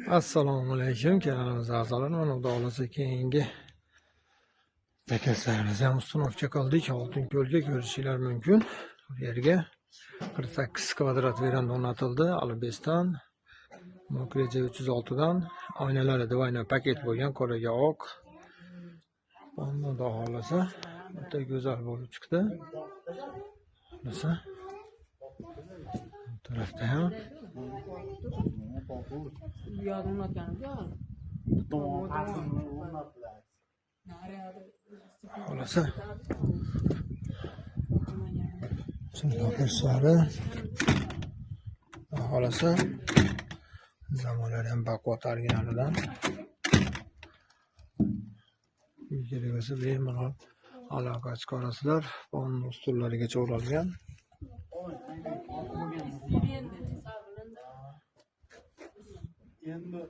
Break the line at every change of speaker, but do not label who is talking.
Assalomu alaykum, kanalimiz a'zolari. Mana xudo xolasa keyingi zakazlarimiz ham ustunovga qildik. Oltinko'lga ko'rishinglar mumkin. Bu yerga 48 kvadrat veranda o'rnatildi. Alibeston Mokreja 306 dan oynalari divayna paket bo'lgan, qoraga oq. Xudo xolasa o'ta go'zal bo'lib chiqdi. Bo'lsa bu tarafda ham xolasa shundoqlari xolasa zamonlari ham baquvvat originalidan kerak bo'lsa bemalol aloqa chiqarasizlar. Onun ustullarigacha o'ralgan.
Endi